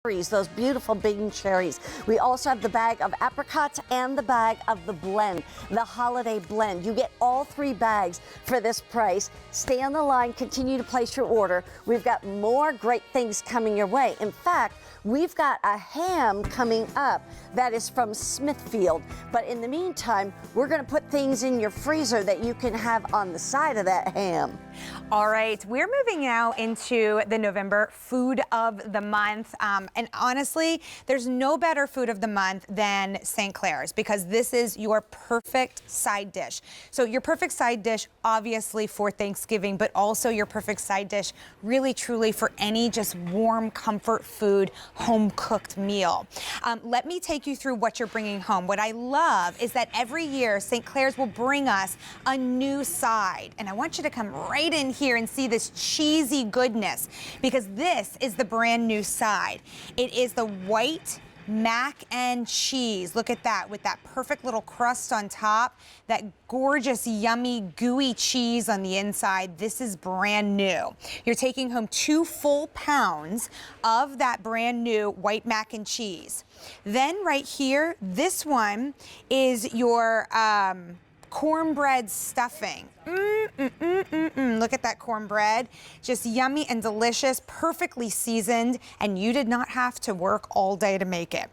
those beautiful bean cherries. We also have the bag of apricots and the bag of the blend, the holiday blend. You get all 3 bags for this price. Stay on the line, continue to place your order. We've got more great things coming your way. In fact, we've got a ham coming up that is from Smithfield. But in the meantime, we're going to put things in your freezer that you can have on the side of that ham. All right, we're moving now into the November food of the month. And honestly, there's no better food of the month than St. Clair's, because this is your perfect side dish. So your perfect side dish, obviously for Thanksgiving, but also your perfect side dish really truly for any just warm comfort food, home cooked meal. Let me take you through what you're bringing home. What I love is that every year St. Clair's will bring us a new side. And I want you to come right in here and see this cheesy goodness, because this is the brand new side. It is the white mac and cheese. Look at that, with that perfect little crust on top, that gorgeous, yummy, gooey cheese on the inside. This is brand new. You're taking home 2 full pounds of that brand new white mac and cheese. Then right here, this one is your cornbread stuffing. Look at that cornbread. Just yummy and delicious, perfectly seasoned, and you did not have to work all day to make it.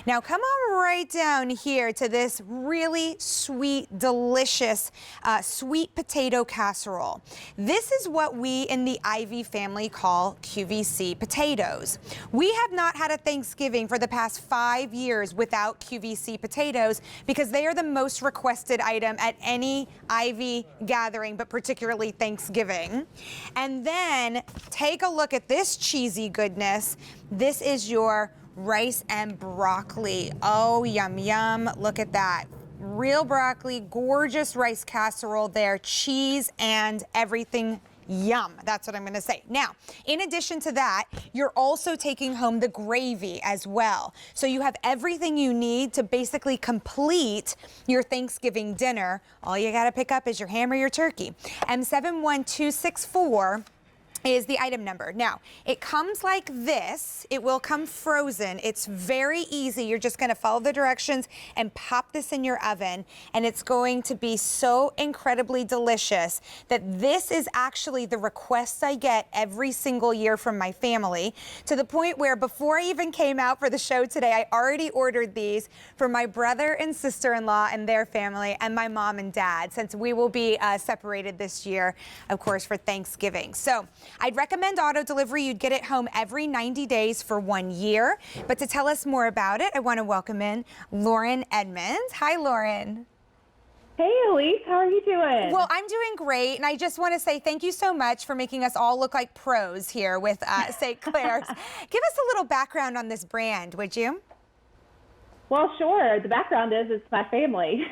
Now come on right down here to this really sweet, delicious sweet potato casserole. This is what we in the Ivy family call Qvc potatoes. We have not had a Thanksgiving for the past 5 years without Qvc potatoes, because they are the most requested item at any Ivy gathering, but particularly Thanksgiving. And then take a look at this cheesy goodness. This is your rice and broccoli. Oh, yum, yum. Look at that. Real broccoli, gorgeous rice casserole there, cheese and everything. Yum, that's what I'm gonna say. Now, in addition to that, you're also taking home the gravy as well. So you have everything you need to basically complete your Thanksgiving dinner. All you gotta pick up is your ham or your turkey. M71264 is the item number. Now, it comes like this. It will come frozen. It's very easy. You're just gonna follow the directions and pop this in your oven, and it's going to be so incredibly delicious that this is actually the request I get every single year from my family, to the point where before I even came out for the show today, I already ordered these for my brother and sister-in-law and their family, and my mom and dad, since we will be separated this year, of course, for Thanksgiving. So I'd recommend auto delivery. You'd get it home every 90 days for 1 year. But to tell us more about it, I want to welcome in Lauren Edmonds. Hi, Lauren. Hey, Elise, how are you doing? Well, I'm doing great, and I just want to say thank you so much for making us all look like pros here with St. Clair's. Give us a little background on this brand, would you? Well, sure. The background is it's my family.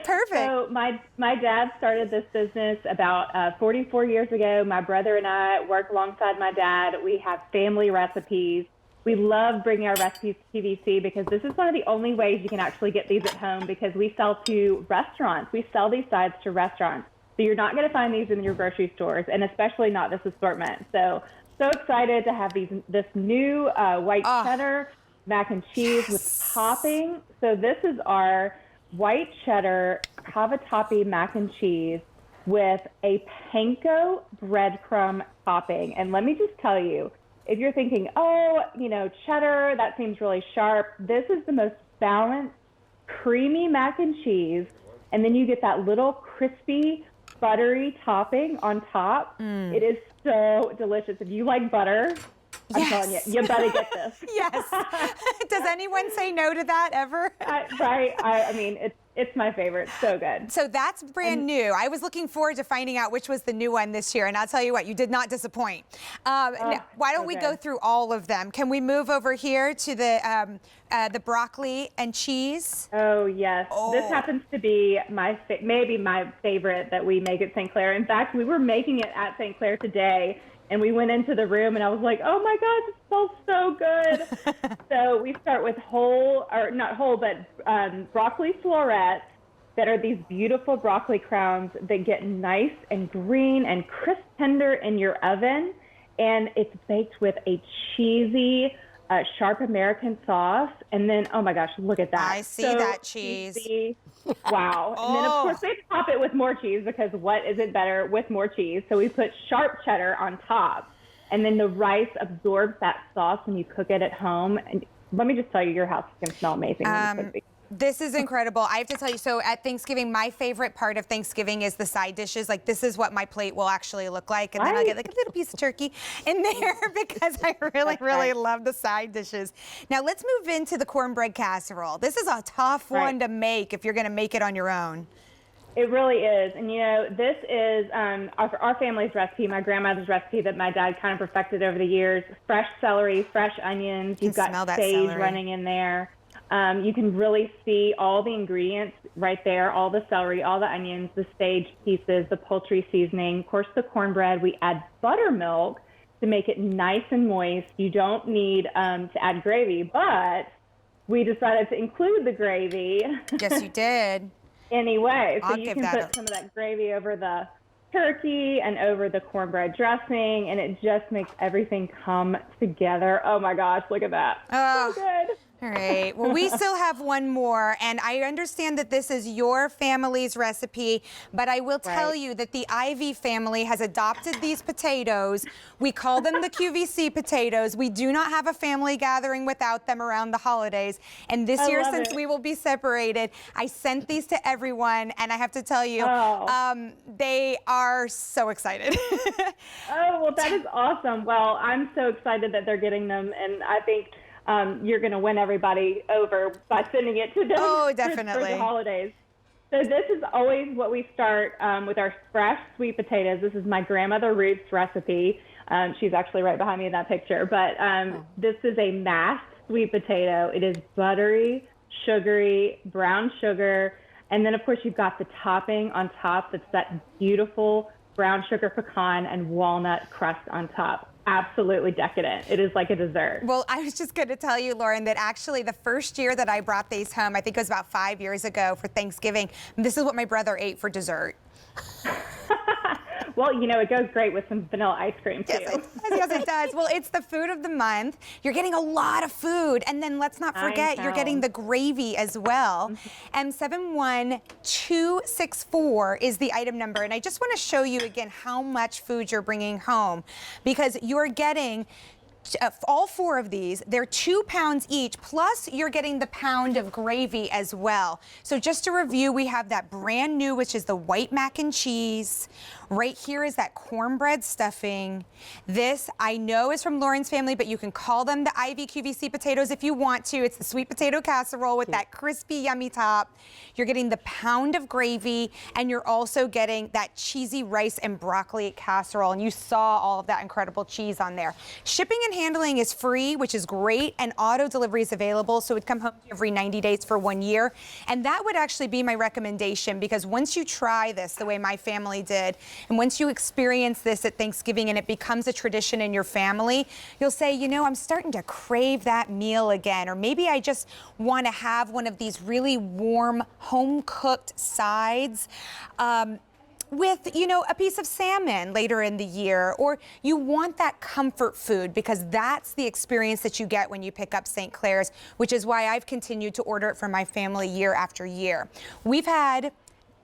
Perfect. So my dad started this business about 44 years ago. My brother and I work alongside my dad. We have family recipes. We love bringing our recipes to QVC because this is one of the only ways you can actually get these at home, because we sell to restaurants. We sell these sides to restaurants. So you're not going to find these in your grocery stores, and especially not this assortment. So excited to have this new white cheddar mac and cheese with topping. So this is our white cheddar Cavatappi mac and cheese with a Panko breadcrumb topping. And let me just tell you, if you're thinking, oh, cheddar, that seems really sharp, this is the most balanced, creamy mac and cheese. And then you get that little crispy, buttery topping on top. It is so delicious. If you like butter, I'm telling you better get this. Yes. Does anyone say no to that ever? Right. I mean, it's my favorite. So good. So that's brand new. I was looking forward to finding out which was the new one this year, and I'll tell you what, you did not disappoint. Now, why don't we go through all of them? Can we move over here to the broccoli and cheese? Oh, yes. Oh. This happens to be maybe my favorite that we make at St. Clair. In fact, we were making it at St. Clair today. And we went into the room and I was like, oh my gosh, it smells so good. So we start with broccoli florets that are these beautiful broccoli crowns that get nice and green and crisp tender in your oven. And it's baked with a cheesy sharp American sauce, and then, oh my gosh, look at that. I see that cheese. Cheesy. Wow. And then, of course, we top it with more cheese, because what is it better with more cheese? So we put sharp cheddar on top, and then the rice absorbs that sauce when you cook it at home. And let me just tell you, your house is going to smell amazing when you cook these. This is incredible. I have to tell you, so at Thanksgiving, my favorite part of Thanksgiving is the side dishes. Like, this is what my plate will actually look like. And then I'll get like a little piece of turkey in there because I really love the side dishes. Now, let's move into the cornbread casserole. This is a tough one to make if you're going to make it on your own. It really is. And, you know, this is our family's recipe, my grandmother's recipe that my dad kind of perfected over the years. Fresh celery, fresh onions. You've got sage running in there. You can really see all the ingredients right there, all the celery, all the onions, the sage pieces, the poultry seasoning, of course, the cornbread. We add buttermilk to make it nice and moist. You don't need to add gravy, but we decided to include the gravy. Yes, you did. Anyway, so you can put some of that gravy over the turkey and over the cornbread dressing, and it just makes everything come together. Oh my gosh, look at that. So good. All right. Well, we still have one more, and I understand that this is your family's recipe, but I will tell you that the Ivy family has adopted these potatoes. We call them the Qvc potatoes. We do not have a family gathering without them around the holidays. And this year, since we will be separated, I sent these to everyone, and I have to tell you, they are so excited. Oh, well, that is awesome. Well, I'm so excited that they're getting them, and I think you're going to win everybody over by sending it to them for the holidays. So this is always what we start with our fresh sweet potatoes. This is my grandmother Ruth's recipe. She's actually right behind me in that picture. But this is a mashed sweet potato. It is buttery, sugary, brown sugar. And then, of course, you've got the topping on top. That's that beautiful brown sugar pecan and walnut crust on top. Absolutely decadent. It is like a dessert. Well, I was just going to tell you, Lauren, that actually the first year that I brought these home, I think it was about 5 years ago for Thanksgiving, this is what my brother ate for dessert. Well, you know, it goes great with some vanilla ice cream, too. Yes, it does. Well, it's the food of the month. You're getting a lot of food. And then let's not forget, you're getting the gravy as well. M71264 is the item number. And I just want to show you again how much food you're bringing home, because you're getting all four of these. They're 2 pounds each, plus you're getting the pound of gravy as well. So just to review, we have that brand new, which is the white mac and cheese. Right here is that cornbread stuffing. This I know is from Lauren's family, but you can call them the Ivy Qvc potatoes if you want to. It's the sweet potato casserole with that crispy, yummy top. You're getting the pound of gravy, and you're also getting that cheesy rice and broccoli casserole. And you saw all of that incredible cheese on there. Shipping and handling is free, which is great, and auto delivery is available, so it would come home every 90 days for 1 year. And that would actually be my recommendation, because once you try this the way my family did, and once you experience this at Thanksgiving and it becomes a tradition in your family, you'll say, you know, I'm starting to crave that meal again, or maybe I just want to have one of these really warm, home-cooked sides. With, you know, a piece of salmon later in the year, or you want that comfort food, because that's the experience that you get when you pick up St. Clair's, which is why I've continued to order it for my family year after year. We've had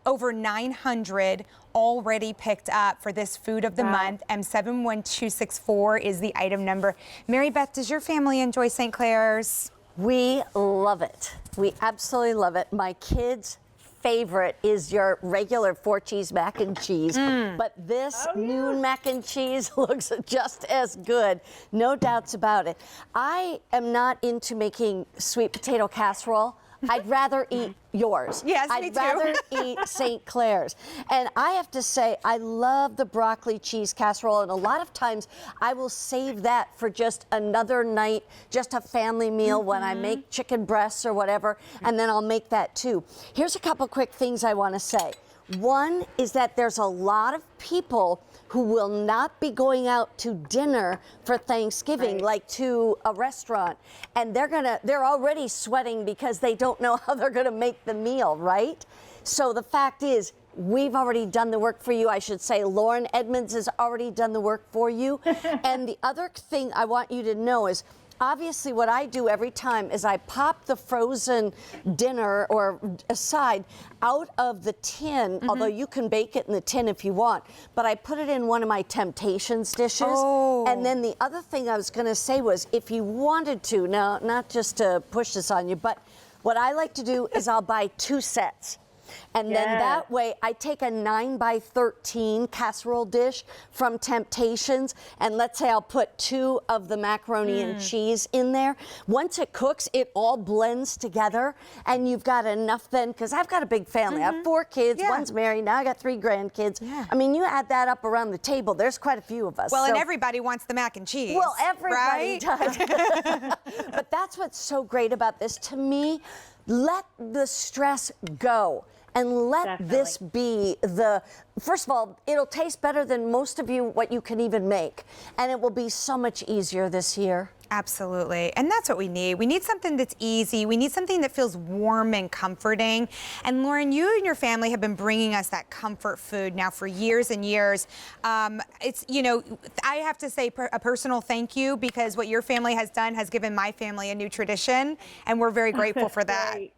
over 900 already picked up for this food of the month. M71264 is the item number. Mary Beth, does your family enjoy St. Clair's? We love it. We absolutely love it. My kids' favorite is your regular 4-cheese mac and cheese, but this noon mac and cheese looks just as good. No doubts about it. I am not into making sweet potato casserole. I'd rather eat yours. Yes, me too. I'd rather eat St. Clair's. And I have to say, I love the broccoli cheese casserole, and a lot of times I will save that for just another night, just a family meal when I make chicken breasts or whatever, and then I'll make that too. Here's a couple quick things I want to say. One is that there's a lot of people who will not be going out to dinner for Thanksgiving, like to a restaurant, and they're already sweating because they don't know how they're gonna make the meal, right? So the fact is, we've already done the work for you. I should say Lauren Edmonds has already done the work for you. And the other thing I want you to know is obviously what I do every time is I pop the frozen dinner or aside out of the tin, although you can bake it in the tin if you want, but I put it in one of my Temptations dishes. And then the other thing I was going to say was, if you wanted to, now not just to push this on you, but what I like to do is I'll buy 2 sets. And then that way I take a 9x13 casserole dish from Temptations, and let's say I'll put 2 of the macaroni and cheese in there. Once it cooks, it all blends together, and you've got enough then, because I've got a big family. I have 4 kids, one's married, now I got 3 grandkids. I mean, you add that up around the table, there's quite a few of us. Well, and everybody wants the mac and cheese. Well, everybody right? does. But that's what's so great about this. To me, let the stress go. And let this be the, first of all, it'll taste better than most of you, what you can even make. And it will be so much easier this year. Absolutely. And that's what we need. We need something that's easy. We need something that feels warm and comforting. And Lauren, you and your family have been bringing us that comfort food now for years and years. It's, you know, I have to say a personal thank you, because what your family has done has given my family a new tradition. And we're very grateful for that. Great.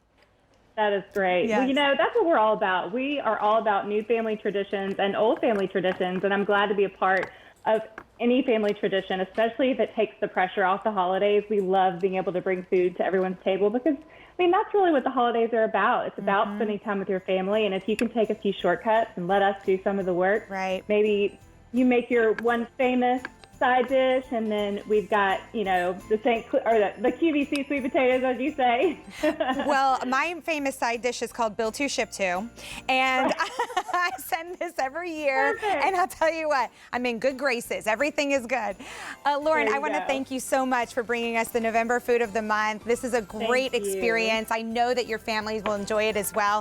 That is great. Yes. Well, you know, that's what we're all about. We are all about new family traditions and old family traditions, and I'm glad to be a part of any family tradition, especially if it takes the pressure off the holidays. We love being able to bring food to everyone's table because, I mean, that's really what the holidays are about. It's about spending time with your family, and if you can take a few shortcuts and let us do some of the work, right? Maybe you make your one famous side dish, and then we've got, you know, the QVC sweet potatoes, as you say. Well, my famous side dish is called Bill 2 Ship 2, and I send this every year. Perfect. And I'll tell you what, I'm in good graces. Everything is good. Lauren, I want to thank you so much for bringing us the November Food of the Month. This is a great experience. I know that your families will enjoy it as well.